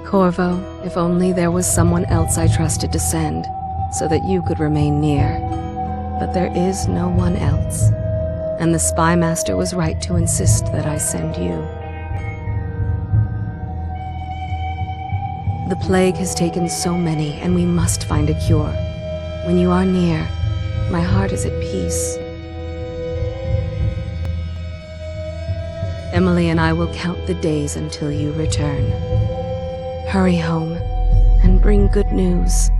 Corvo, if only there was someone else I trusted to send, so that you could remain near. But there is no one else, and the Spy Master was right to insist that I send you. The plague has taken so many, and we must find a cure. When you are near, my heart is at peace. Emily and I will count the days until you return. Hurry home, and bring good news.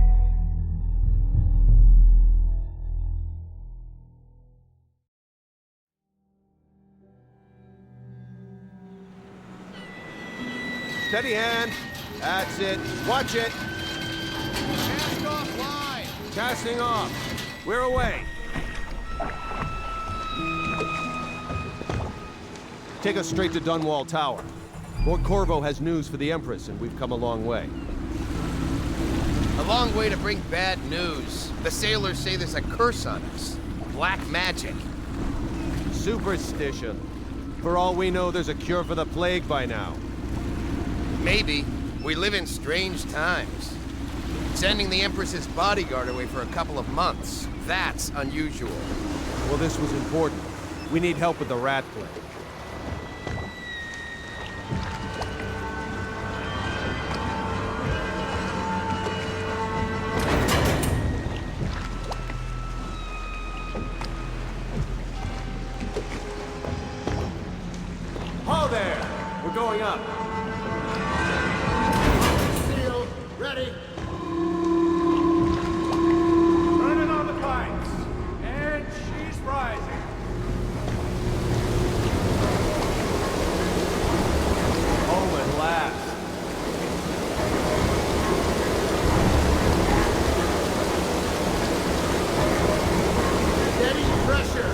Steady hand. That's it. Watch it. Cast off line. Casting off. We're away. Take us straight to Dunwall Tower. Lord Corvo has news for the Empress, and we've come a long way. A long way to bring bad news. The sailors say there's a curse on us. Black magic. Superstition. For all we know, there's a cure for the plague by now. Maybe. We live in strange times. Sending the Empress's bodyguard away for a couple of months. That's unusual. Well, this was important. We need help with the rat plague. Ho there! We're going up. Sealed. Ready. Turning on the pipes. And she's rising. Home at last. Steady pressure.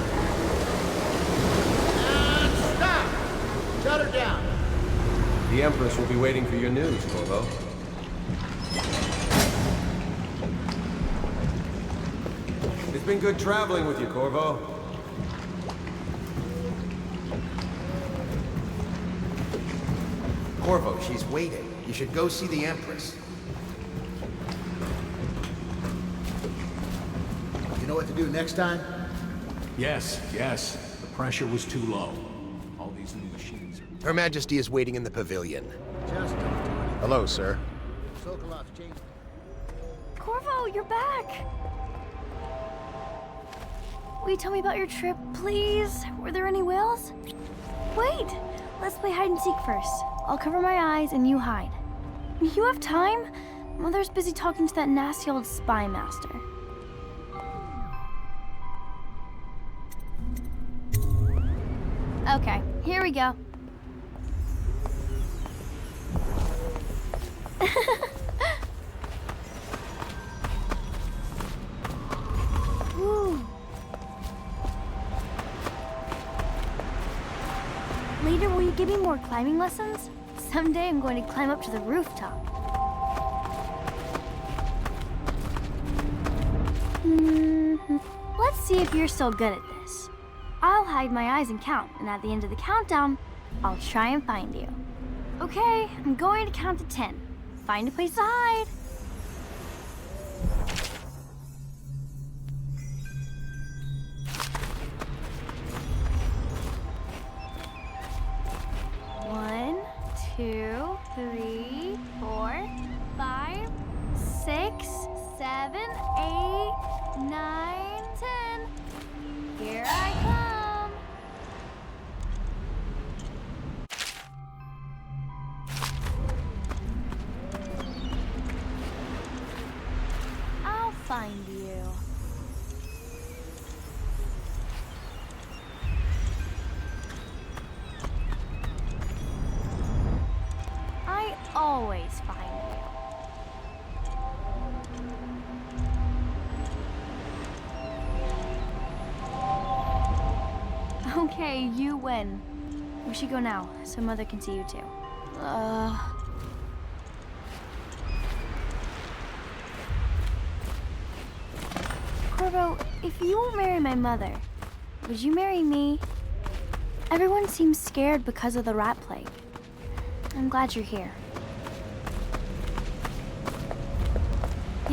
And stop. Shut her down. The Empress will be waiting for your news, Corvo. It's been good traveling with you, Corvo. Corvo, she's waiting. You should go see the Empress. You know what to do next time? Yes. The pressure was too low. All these new machines are... Her Majesty is waiting in the pavilion. Just don't do anything. Hello, sir. Sokolov, change. Corvo, you're back! Will you tell me about your trip, please? Were there any whales? Wait! Let's play hide and seek first. I'll cover my eyes and you hide. You have time? Mother's busy talking to that nasty old spy master. Okay, here we go. Woo. Later, will you give me more climbing lessons? Someday I'm going to climb up to the rooftop. Let's see if you're still good at this. I'll hide my eyes and count, and at the end of the countdown, I'll try and find you. Okay, I'm going to count to 10. Find a place to hide. One, 2, 3, 4, 5, 6, 7, 8, 9, 10. Here I come. I'll find you. I always find you. Okay, you win. We should go now, so Mother can see you too. Corvo, if you won't marry my mother, would you marry me? Everyone seems scared because of the rat plague. I'm glad you're here.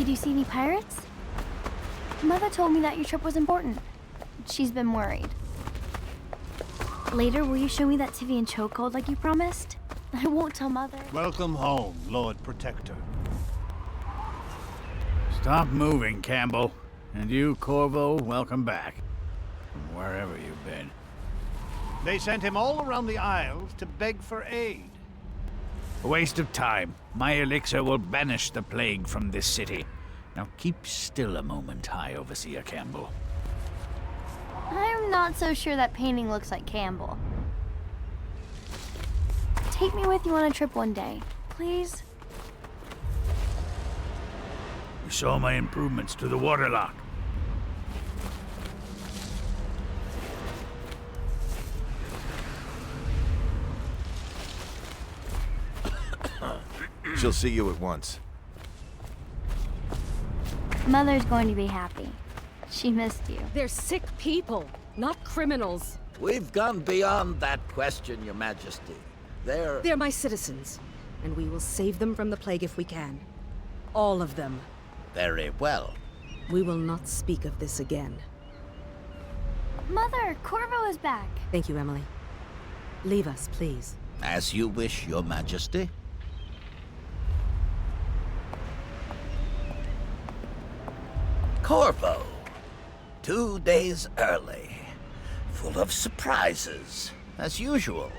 Did you see any pirates? Mother told me that your trip was important. She's been worried. Later, will you show me that Tivian chokehold like you promised? I won't tell Mother. Welcome home, Lord Protector. Stop moving, Campbell. And you, Corvo, welcome back. From wherever you've been. They sent him all around the Isles to beg for aid. A waste of time. My elixir will banish the plague from this city. Now keep still a moment, High Overseer Campbell. I'm not so sure that painting looks like Campbell. Take me with you on a trip one day, please. You saw my improvements to the waterlock. She'll see you at once. Mother's going to be happy. She missed you. They're sick people, not criminals. We've gone beyond that question, Your Majesty. They're my citizens, and we will save them from the plague if we can. All of them. Very well. We will not speak of this again. Mother, Corvo is back. Thank you, Emily. Leave us, please. As you wish, Your Majesty. Corvo. 2 days early. Full of surprises, as usual.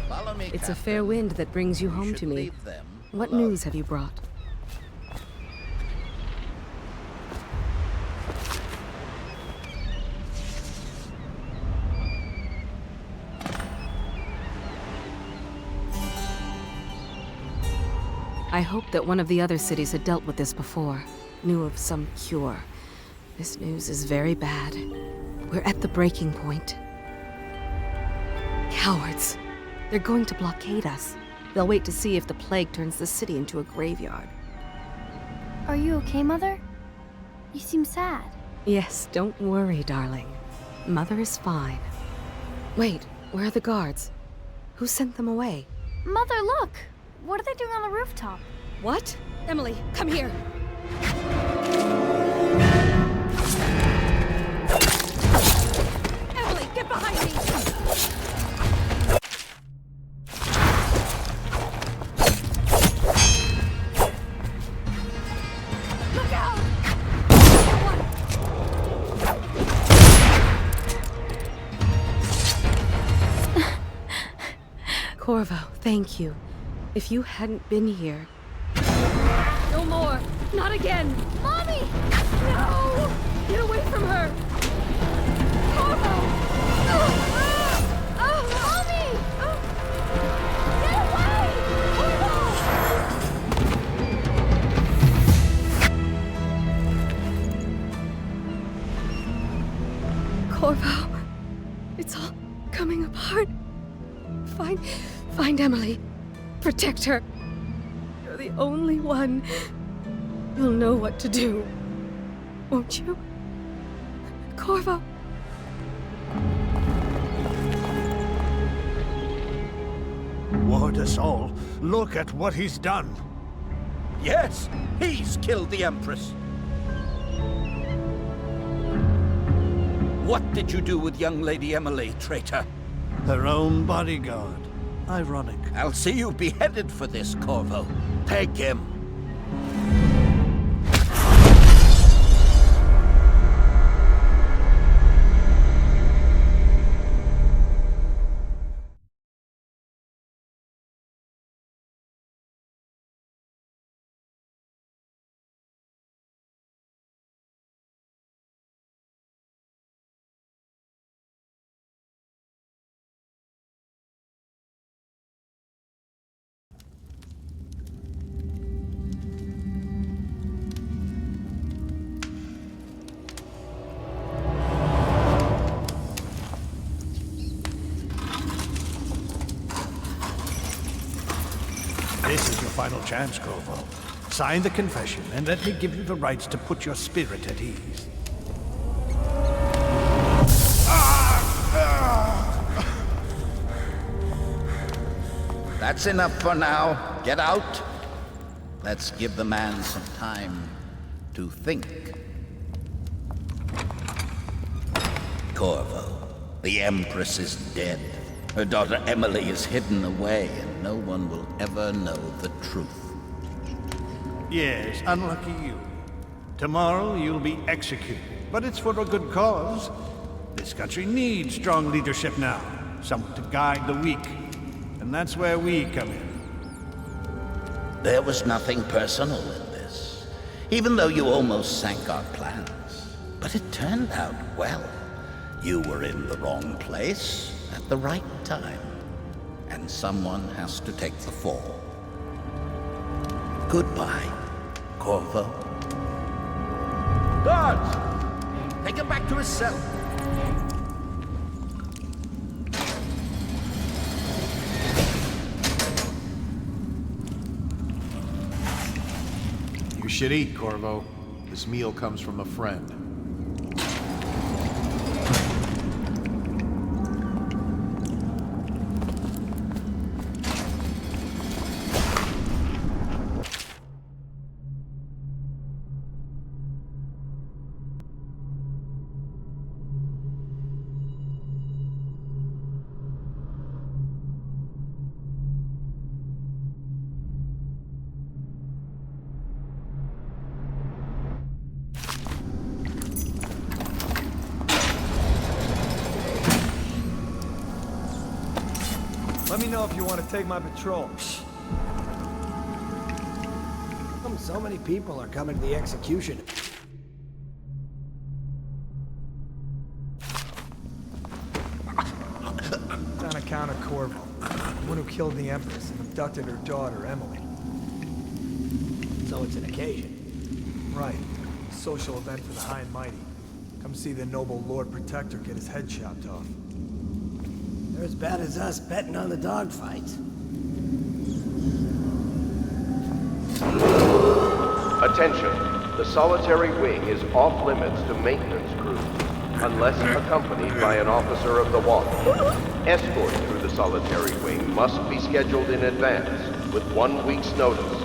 Follow me, It's a Captain. fair wind that brings you home should to me. leave them What alone. news have you brought? I hoped that one of the other cities had dealt with this before, knew of some cure. This news is very bad. We're at the breaking point. Cowards. They're going to blockade us. They'll wait to see if the plague turns the city into a graveyard. Are you okay, Mother? You seem sad. Yes, don't worry, darling. Mother is fine. Wait, where are the guards? Who sent them away? Mother, look! What are they doing on the rooftop? What? Emily, come here. Emily, get behind me! Look out! Corvo, thank you. If you hadn't been here... No more! Not again! Mommy! No! Get away from her! Corvo! Mommy! Get away! Corvo, it's all coming apart. Find Emily. Protect her. You're the only one. You'll know what to do. Won't you? Corvo. Ward us all. Look at what he's done. Yes, he's killed the Empress. What did you do with young Lady Emily, traitor? Her own bodyguard. Ironic. I'll see you beheaded for this, Corvo. Take him. This is your final chance, Corvo. Sign the confession, and let me give you the rights to put your spirit at ease. That's enough for now. Get out. Let's give the man some time to think. Corvo, the Empress is dead. Her daughter Emily is hidden away, and no one will ever know the truth. Yes, unlucky you. Tomorrow you'll be executed, but it's for a good cause. This country needs strong leadership now, someone to guide the weak, and that's where we come in. There was nothing personal in this, even though you almost sank our plans. But it turned out well. You were in the wrong place at the right time, and someone has to take the fall. Goodbye, Corvo. Guards! Take him back to his cell. You should eat, Corvo. This meal comes from a friend. Let me know if you want to take my patrol. So many people are coming to the execution. It's on account of Corvo, the one who killed the Empress and abducted her daughter, Emily. So it's an occasion. Right. A social event for the high and mighty. Come see the noble Lord Protector get his head chopped off. They're as bad as us betting on the dogfights. Attention, the solitary wing is off limits to maintenance crews, unless accompanied by an officer of the watch. Escort through the solitary wing must be scheduled in advance, with 1 week's notice.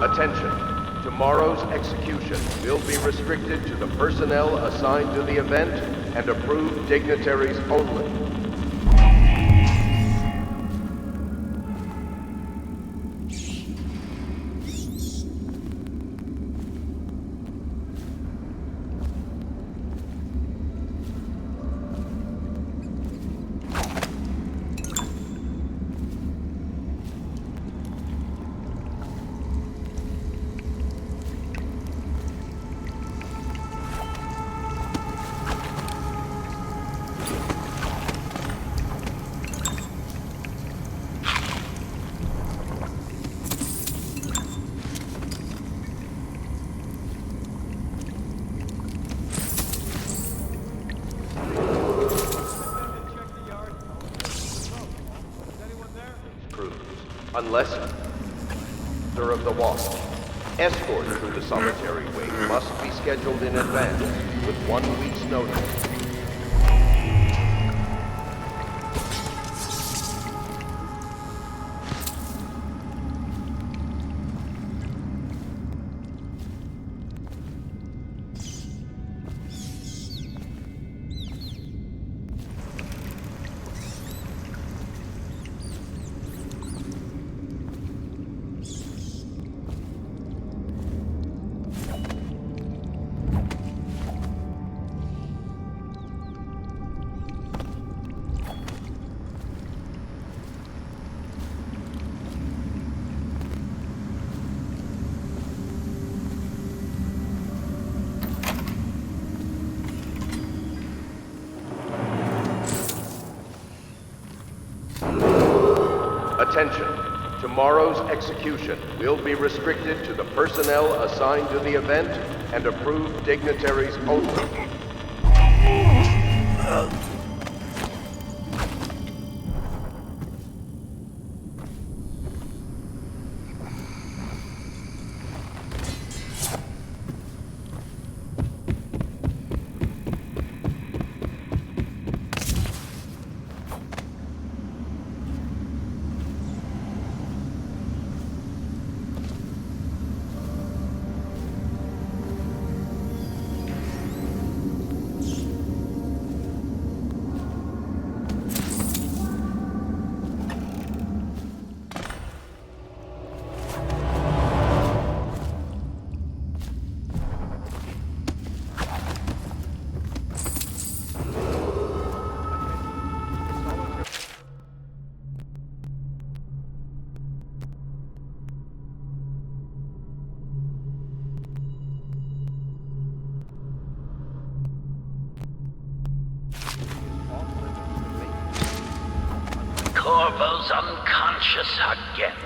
Attention, tomorrow's execution will be restricted to the personnel assigned to the event and approved dignitaries only. Unless of the watch. Escort through the solitary wing must be scheduled in advance with 1 week's notice. Attention. Tomorrow's execution will be restricted to the personnel assigned to the event and approved dignitaries only. Corvo's unconscious again.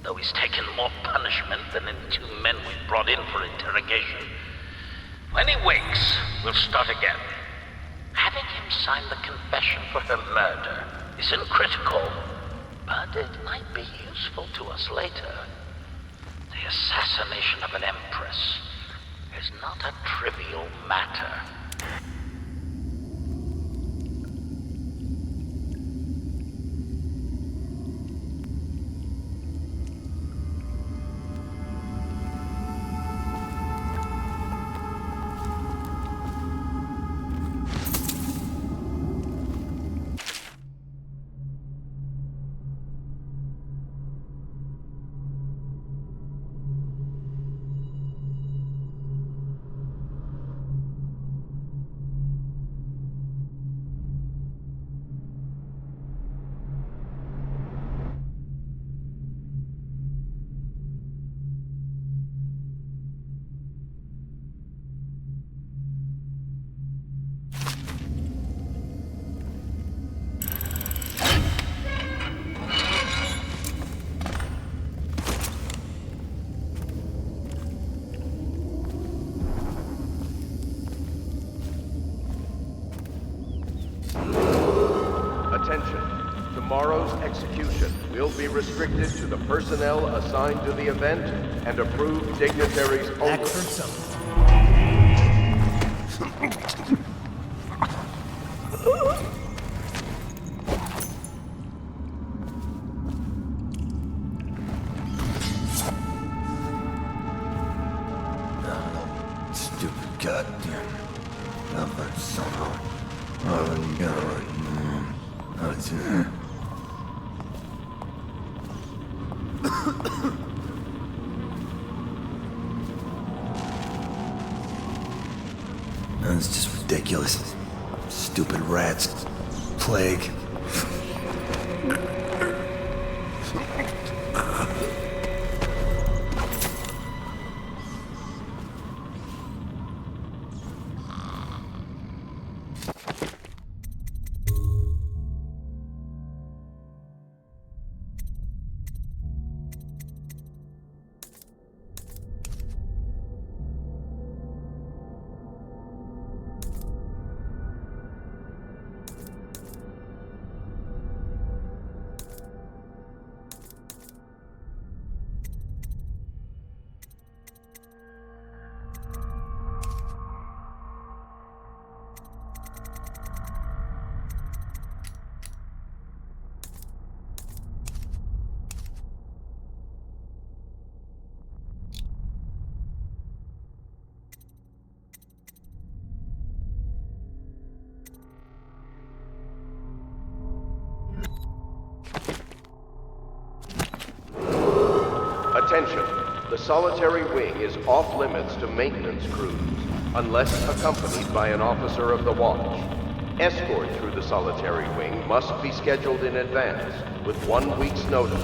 Though he's taken more punishment than the 2 men we brought in for interrogation. When he wakes, we'll start again. Having him sign the confession for her murder isn't critical, but it might be useful to us later. The assassination of an empress is not a trivial matter. Attention. Tomorrow's execution will be restricted to the personnel assigned to the event and approved dignitaries only. Back for something. Stupid goddamn. Number somehow. Oh no. That's just ridiculous. Stupid rats. Plague. Attention. The solitary wing is off limits to maintenance crews, unless accompanied by an officer of the watch. Escort through the solitary wing must be scheduled in advance, with 1 week's notice.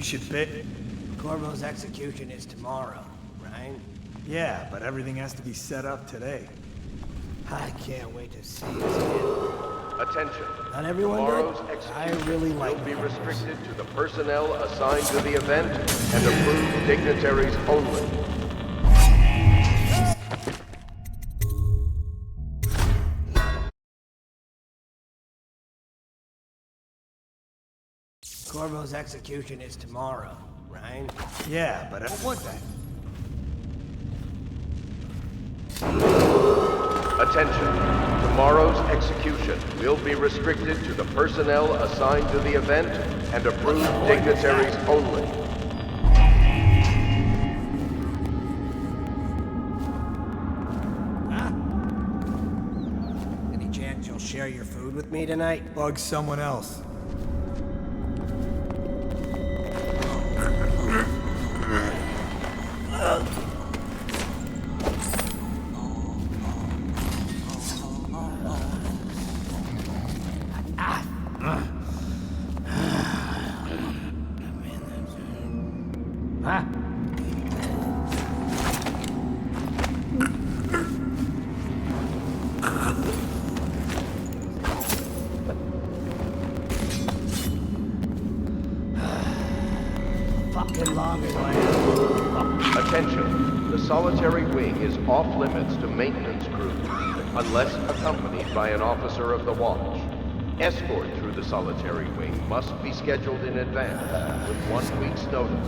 You should bet. Corvo's execution is tomorrow, right? Yeah, but everything has to be set up today. I can't wait to see it. Attention. Not everyone Tomorrow's did. execution I really like will be it. restricted to the personnel assigned to the event and approved dignitaries only. Corvo's execution is tomorrow, right? Yeah, but what was that? Attention. Tomorrow's execution will be restricted to the personnel assigned to the event and approved dignitaries only. Any chance you'll share your food with me tonight? Bug someone else. Fucking longer than Attention. The solitary wing is off limits to maintenance crew, unless accompanied by an officer of the watch. Escort through the solitary wing must be scheduled in advance, with 1 week's notice.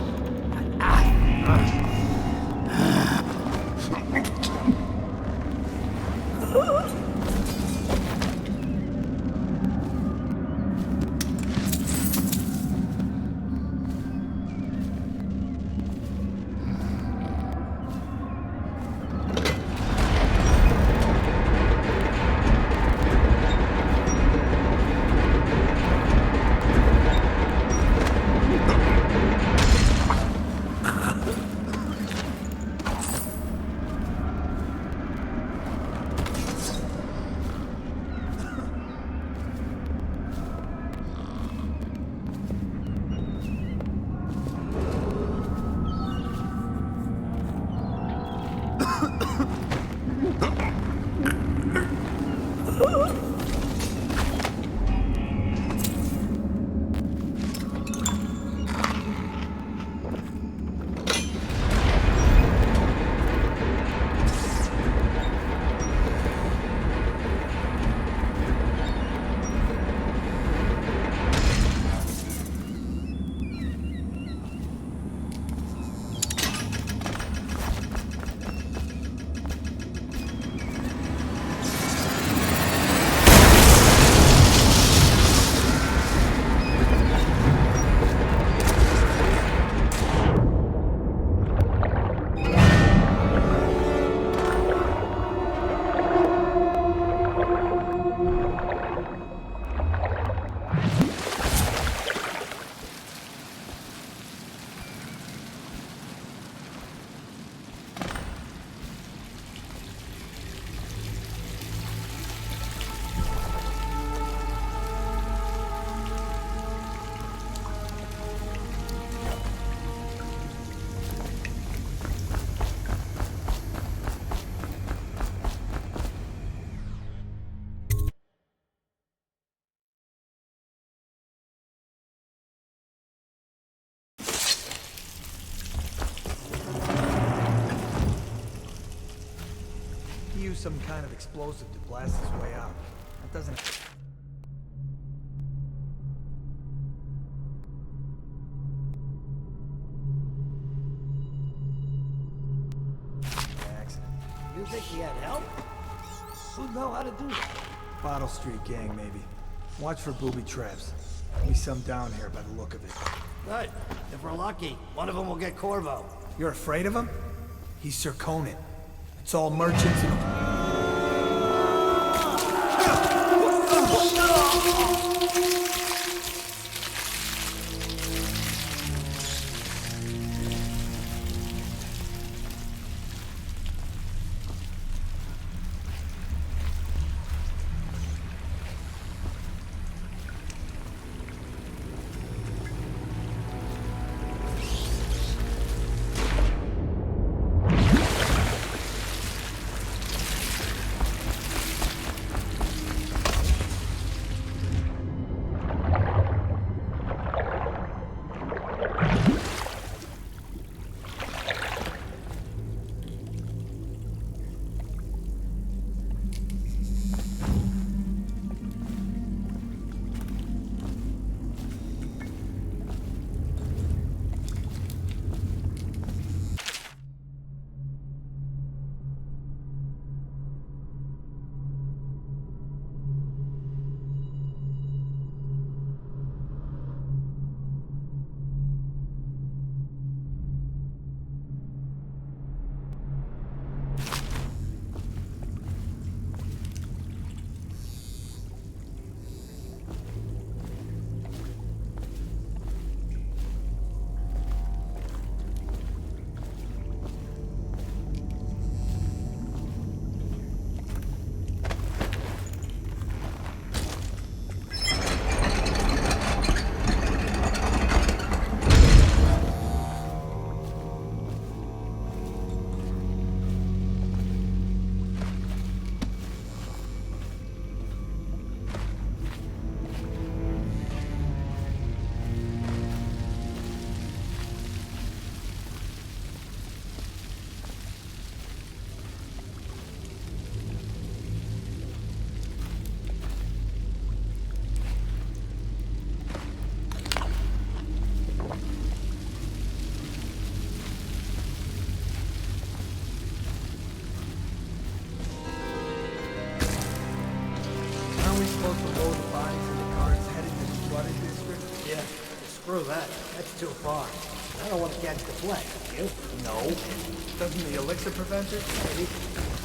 Some kind of explosive to blast his way out. That doesn't... Accident. You think he had help? Who'd know how to do that? Bottle Street gang, maybe. Watch for booby traps. There'll be some down here by the look of it. Good. If we're lucky, one of them will get Corvo. You're afraid of him? He's Sir Conan. It's all merchants and... Aren't we supposed to load the bodies in the cars headed to the flooded district? Yeah, screw that. That's too far. I don't want to catch the plague. You? No. Doesn't the elixir prevent it? Maybe.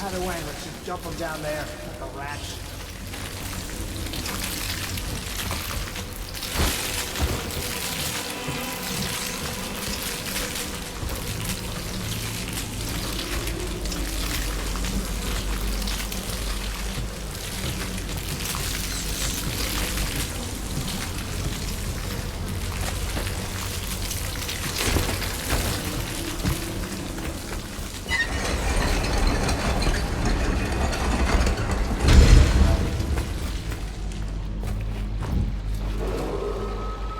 Either way, let's just dump them down there. The rats.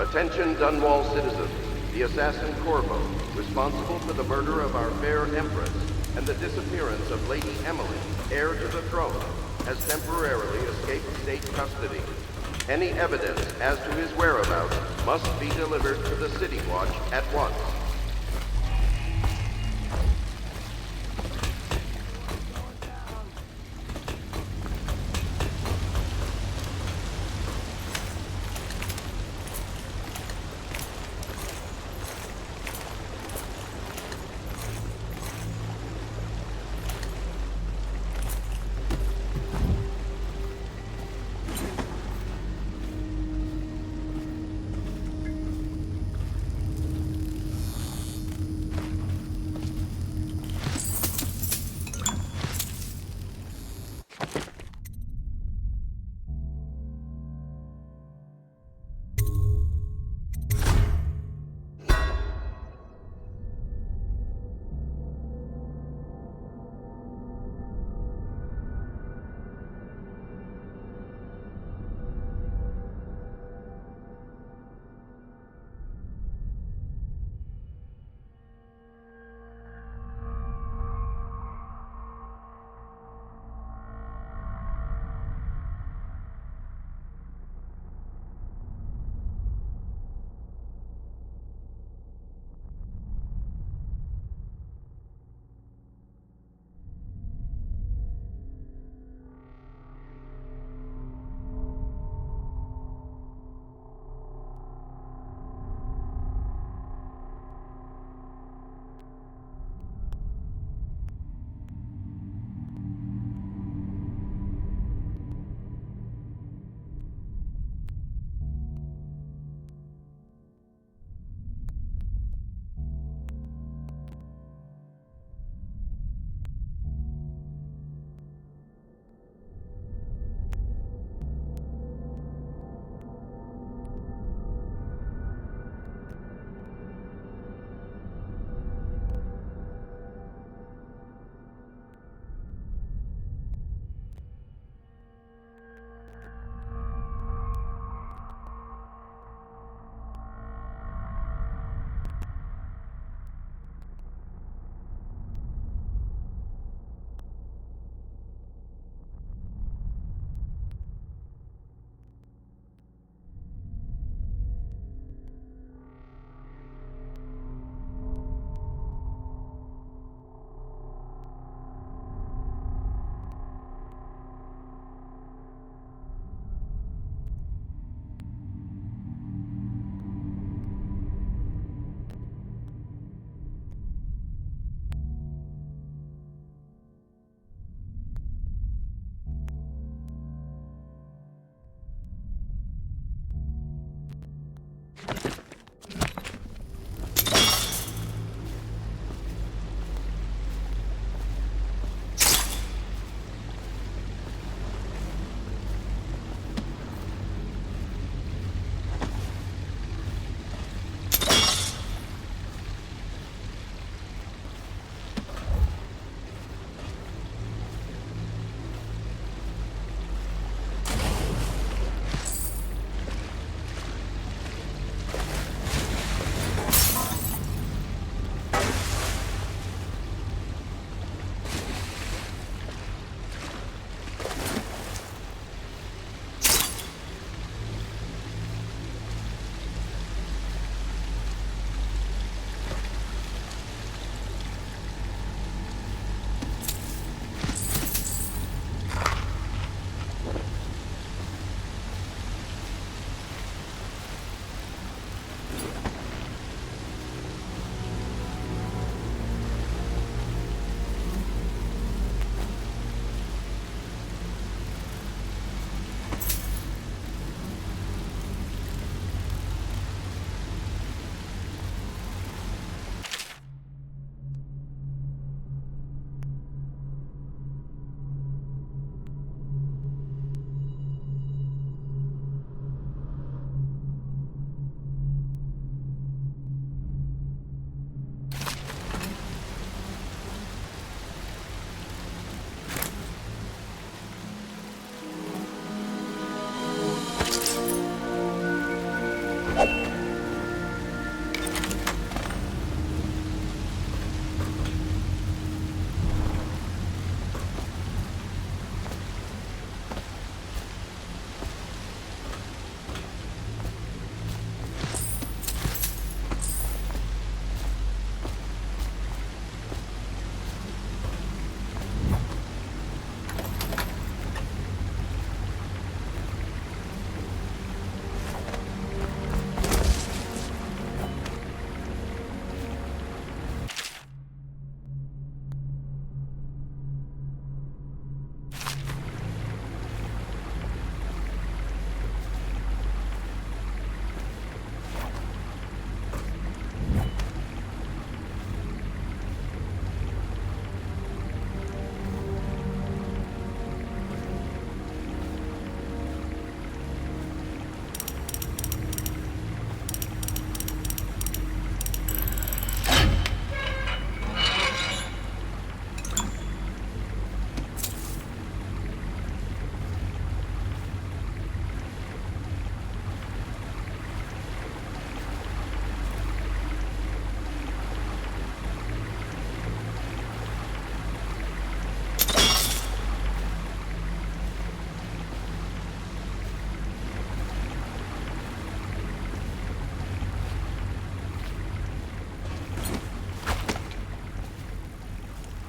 Attention Dunwall citizens. The assassin Corvo, responsible for the murder of our fair Empress and the disappearance of Lady Emily, heir to the throne, has temporarily escaped state custody. Any evidence as to his whereabouts must be delivered to the City Watch at once.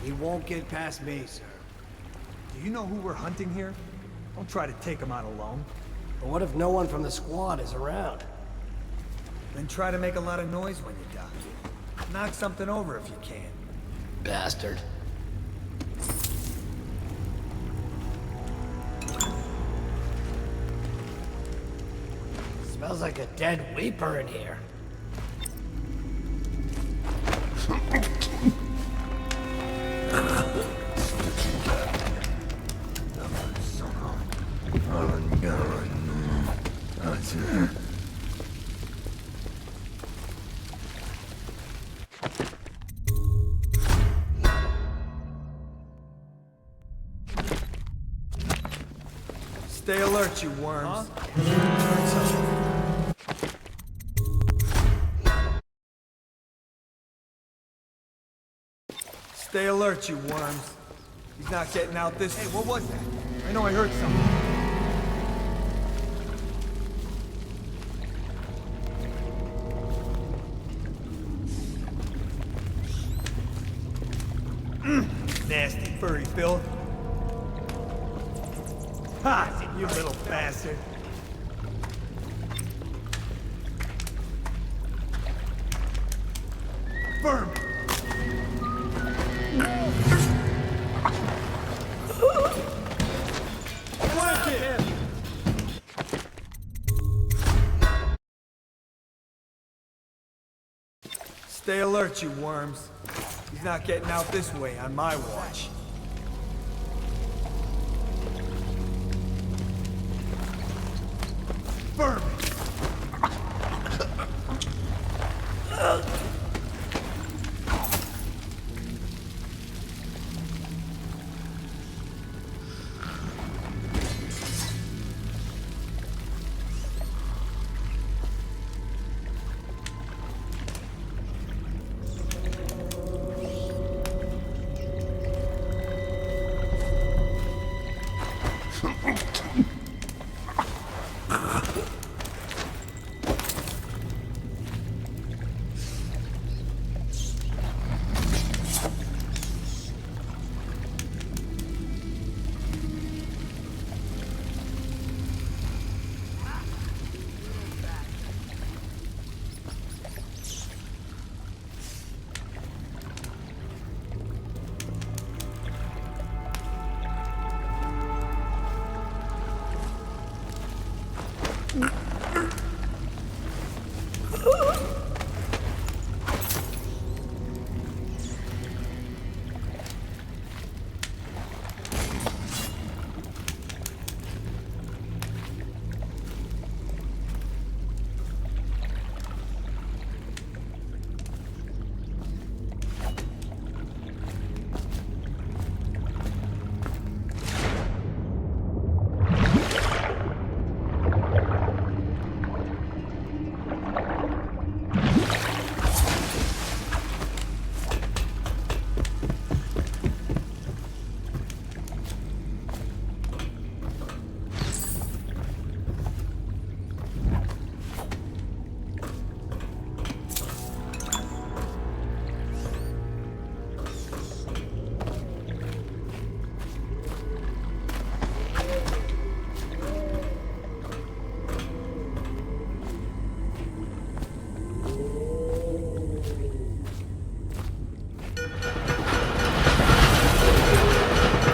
He won't get past me, sir. Do you know who we're hunting here? Don't try to take him out alone. But what if no one from the squad is around? Then try to make a lot of noise when you die. Knock something over if you can. Bastard. Smells like a dead weeper in here. Stay alert, you worms. Stay alert, you worms. He's not getting out this... Hey, what was that? I know I heard something. Nasty furry filth. Ha! You little bastard. Vermin! Flank it! Stay alert, you worms. He's not getting out this way on my watch. Vermin!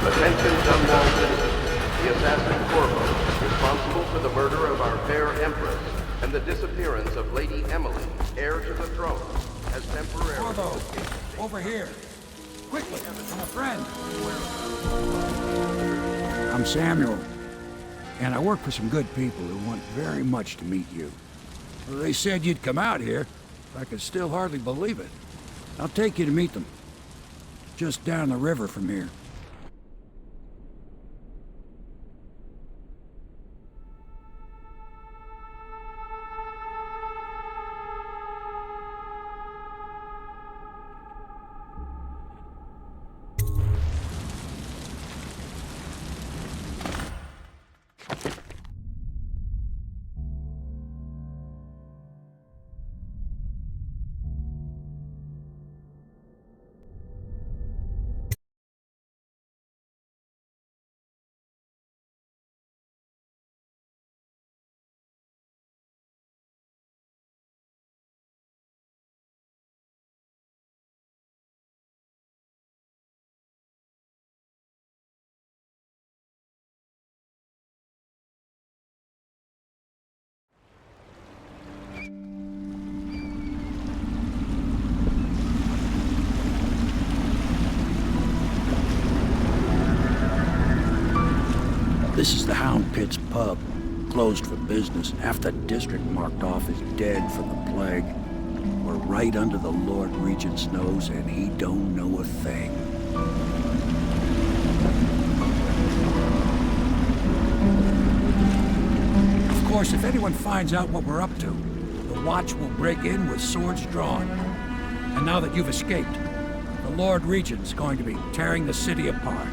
Attention Dunwall citizens. The assassin Corvo, responsible for the murder of our fair Empress and the disappearance of Lady Emily, heir to the throne, has temporarily... Corvo, over here. Quickly, I'm a friend. I'm Samuel, and I work for some good people who want very much to meet you. Well, they said you'd come out here. I could still hardly believe it. I'll take you to meet them. Just down the river from here. This is the Hound Pit's pub. Closed for business. Half the district marked off as dead from the plague. We're right under the Lord Regent's nose, and he don't know a thing. Of course, if anyone finds out what we're up to, the Watch will break in with swords drawn. And now that you've escaped, the Lord Regent's going to be tearing the city apart.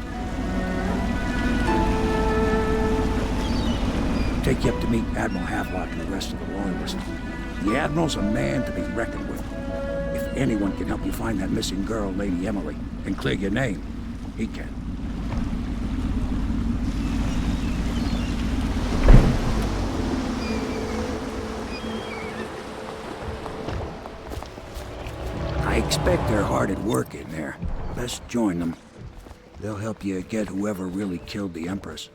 Take you up to meet Admiral Havelock and the rest of the Loyalists. The Admiral's a man to be reckoned with. If anyone can help you find that missing girl, Lady Emily, and clear your name, he can. I expect they're hard at work in there. Best join them. They'll help you get whoever really killed the Empress.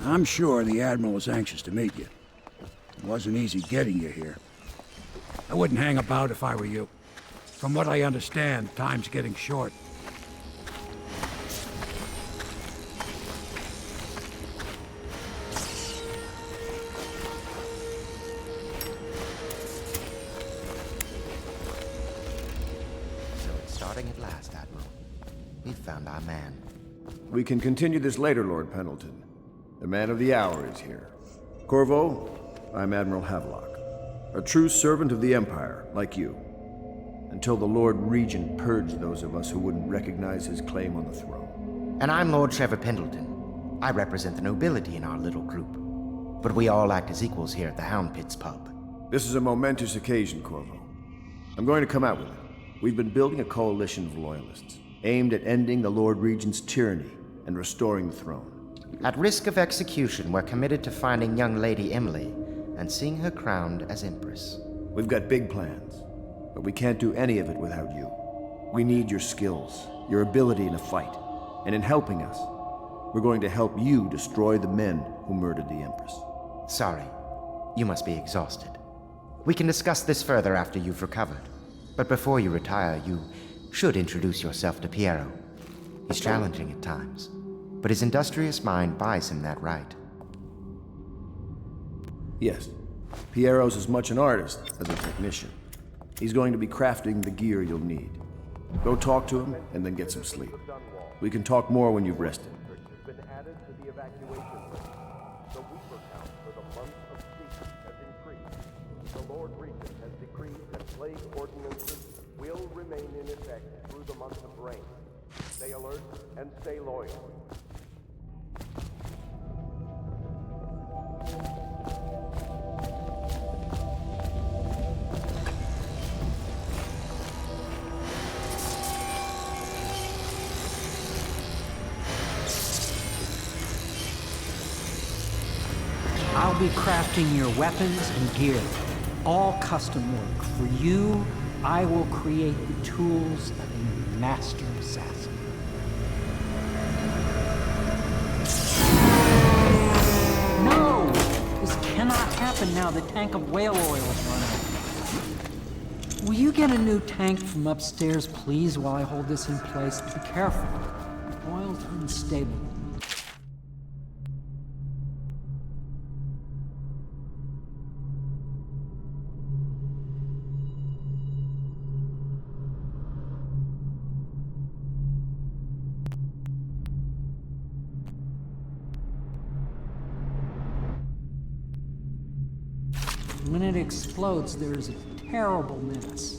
I'm sure the Admiral is anxious to meet you. It wasn't easy getting you here. I wouldn't hang about if I were you. From what I understand, time's getting short. So it's starting at last, Admiral. We've found our man. We can continue this later, Lord Pendleton. The man of the hour is here. Corvo, I'm Admiral Havelock. A true servant of the Empire, like you. Until the Lord Regent purged those of us who wouldn't recognize his claim on the throne. And I'm Lord Trevor Pendleton. I represent the nobility in our little group. But we all act as equals here at the Hound Pit's pub. This is a momentous occasion, Corvo. I'm going to come out with it. We've been building a coalition of loyalists, aimed at ending the Lord Regent's tyranny and restoring the throne. At risk of execution, we're committed to finding young Lady Emily and seeing her crowned as Empress. We've got big plans, but we can't do any of it without you. We need your skills, your ability in a fight, and in helping us, we're going to help you destroy the men who murdered the Empress. Sorry, you must be exhausted. We can discuss this further after you've recovered. But before you retire, you should introduce yourself to Piero. He's challenging at times, but his industrious mind buys him that right. Yes, Piero's as much an artist as a technician. He's going to be crafting the gear you'll need. Go talk to him, and then get some sleep. We can talk more when you've rested. Been added to the evacuation list. The weeper count for the month of sleep has increased. The Lord Regent has decreed that plague ordinances will remain in effect through the month of rain. Stay alert and stay loyal. I'll be crafting your weapons and gear, all custom work. For you, I will create the tools of a master assassin. No! This cannot happen now. The tank of whale oil is run out. Will you get a new tank from upstairs, please, while I hold this in place? Be careful. The oil's unstable. When it explodes, there is a terrible mess.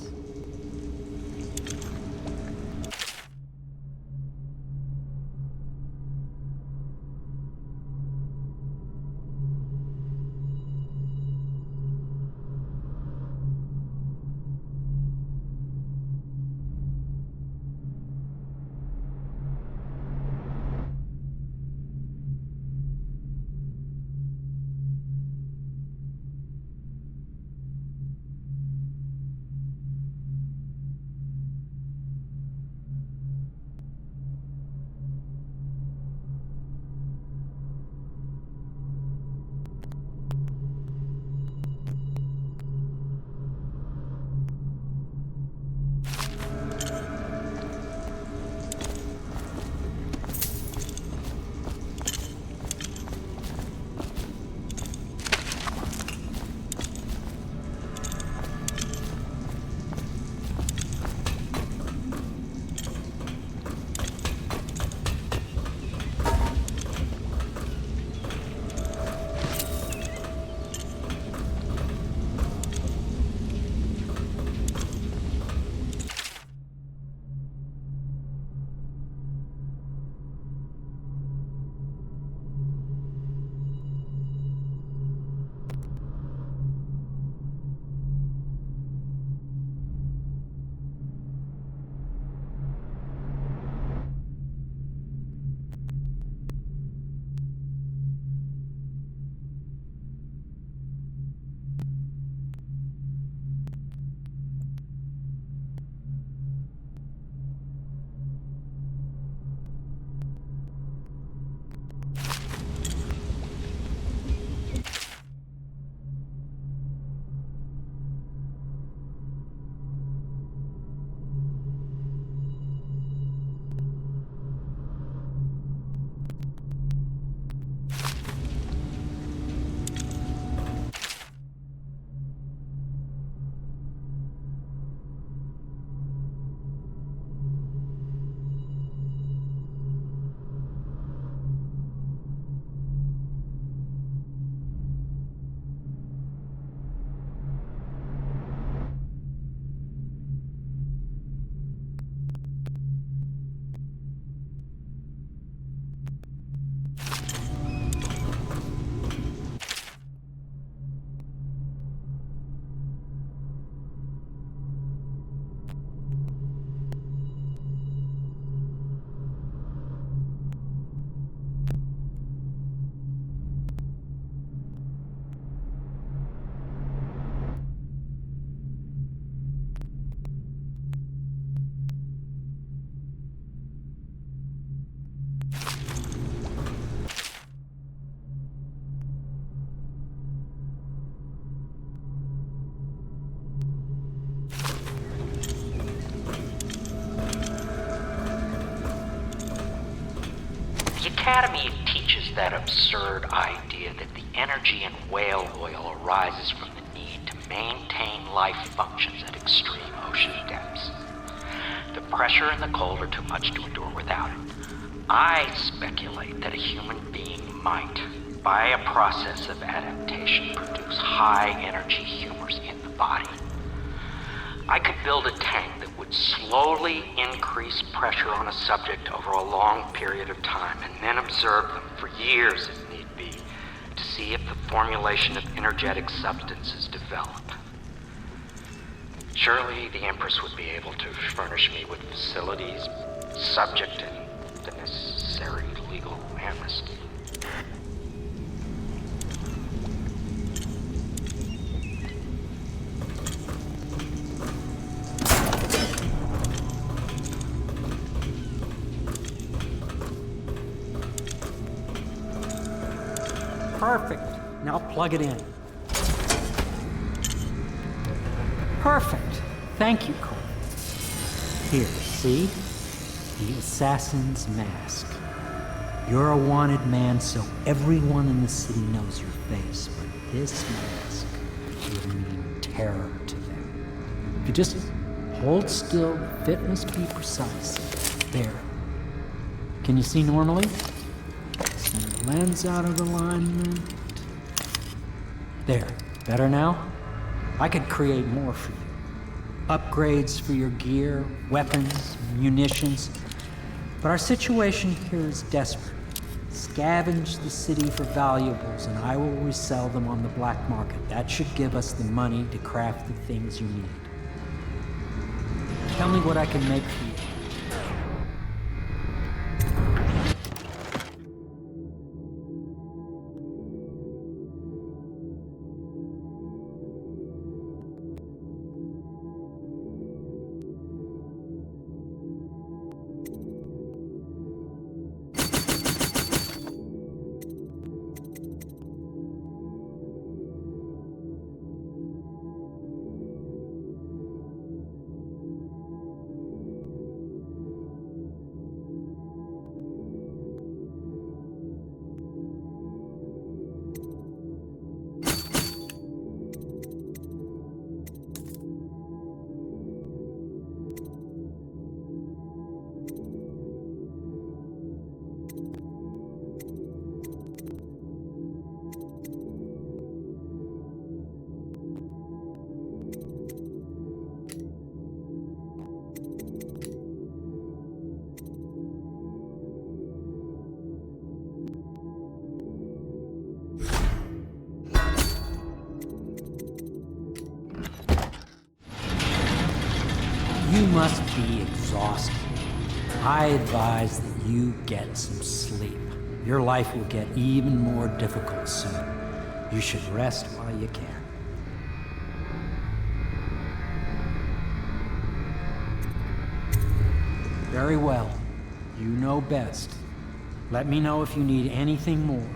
Academy teaches that absurd idea that the energy in whale oil arises from the need to maintain life functions at extreme ocean depths. The pressure and the cold are too much to endure without it. I speculate that a human being might, by a process of adaptation, produce high-energy humors in the body. I could build a tank that would slowly increase pressure on a subject over a long period of time and then observe them for years if need be to see if the formulation of energetic substances develop. Surely the Empress would be able to furnish me with facilities subject to the necessary legal amnesty. Perfect. Now plug it in. Perfect. Thank you, Cole. Here, see? The assassin's mask. You're a wanted man, so everyone in the city knows your face, but this mask will mean terror to them. If you just hold still, the fit must be precise. There. Can you see normally? Send the lens out of alignment. There. Better now? I could create more for you. Upgrades for your gear, weapons, munitions. But our situation here is desperate. Scavenge the city for valuables, and I will resell them on the black market. That should give us the money to craft the things you need. Tell me what I can make for you. You must be exhausted. I advise that you get some sleep. Your life will get even more difficult soon. You should rest while you can. Very well. You know best. Let me know if you need anything more.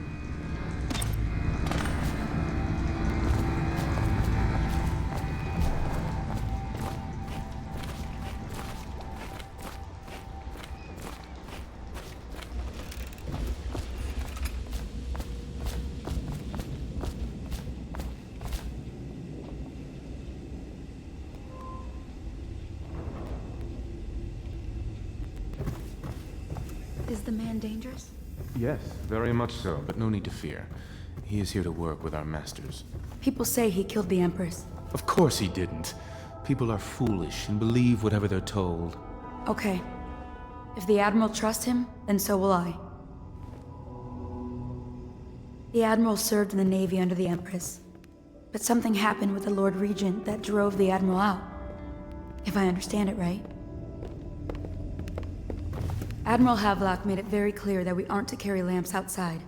Is the man dangerous? Yes, very much so, but no need to fear. He is here to work with our masters. People say he killed the Empress. Of course he didn't. People are foolish and believe whatever they're told. Okay. If the Admiral trusts him, then so will I. The Admiral served in the Navy under the Empress. But something happened with the Lord Regent that drove the Admiral out. If I understand it right. Admiral Havelock made it very clear that we aren't to carry lamps outside.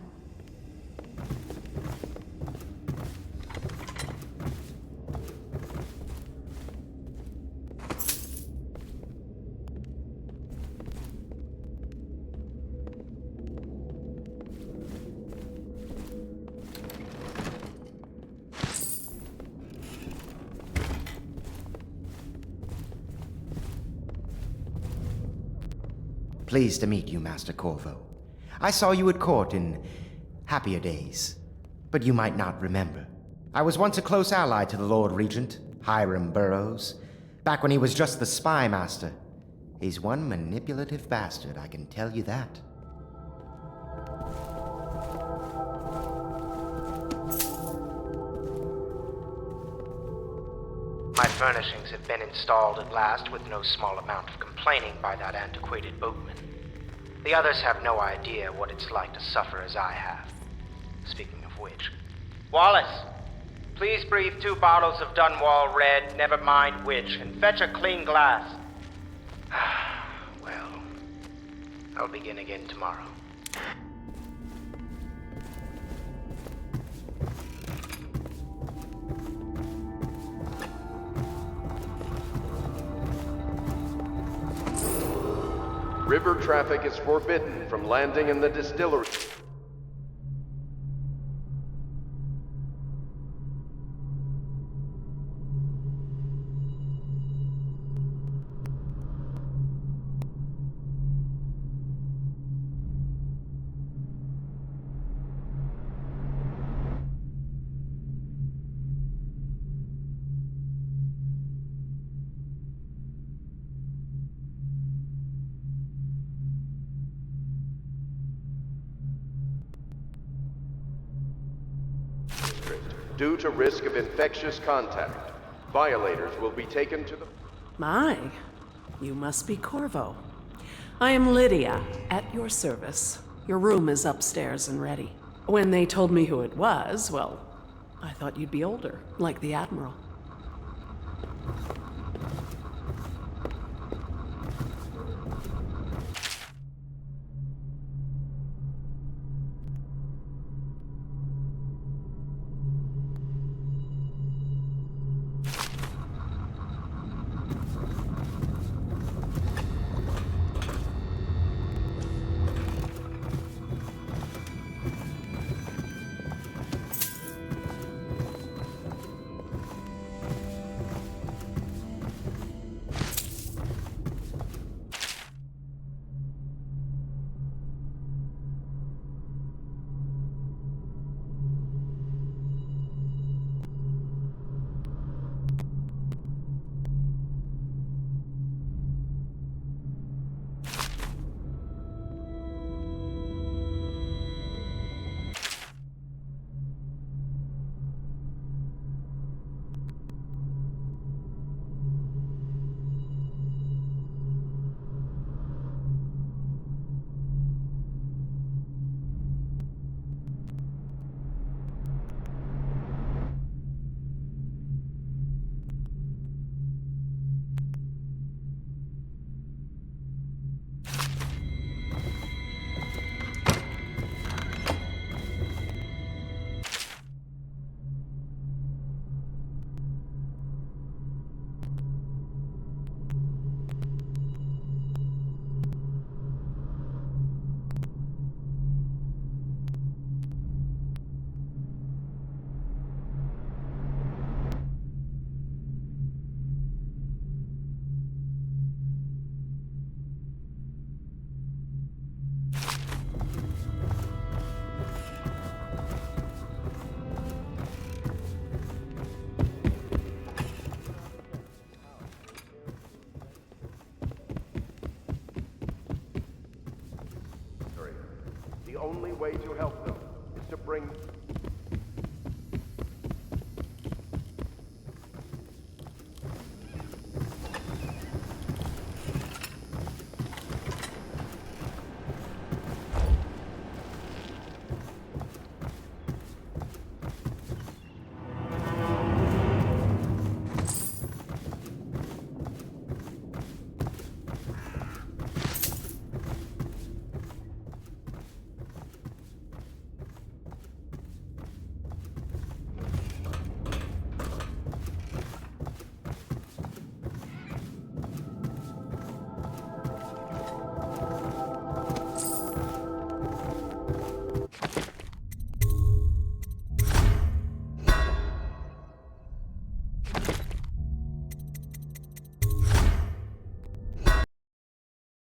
Pleased to meet you, Master Corvo. I saw you at court in happier days, but you might not remember. I was once a close ally to the Lord Regent, Hiram Burrows, back when he was just the spy master. He's one manipulative bastard, I can tell you that. My furnishings have been installed at last with no small amount of complaining by that antiquated boatman. The others have no idea what it's like to suffer as I have. Speaking of which... Wallace! Please breathe 2 bottles of Dunwall Red, never mind which, and fetch a clean glass. Well, I'll begin again tomorrow. River traffic is forbidden from landing in the distillery. Due to risk of infectious contact, violators will be taken to the... My, you must be Corvo. I am Lydia, at your service. Your room is upstairs and ready. When they told me who it was, well, I thought you'd be older, like the Admiral. The only way to help them is to bring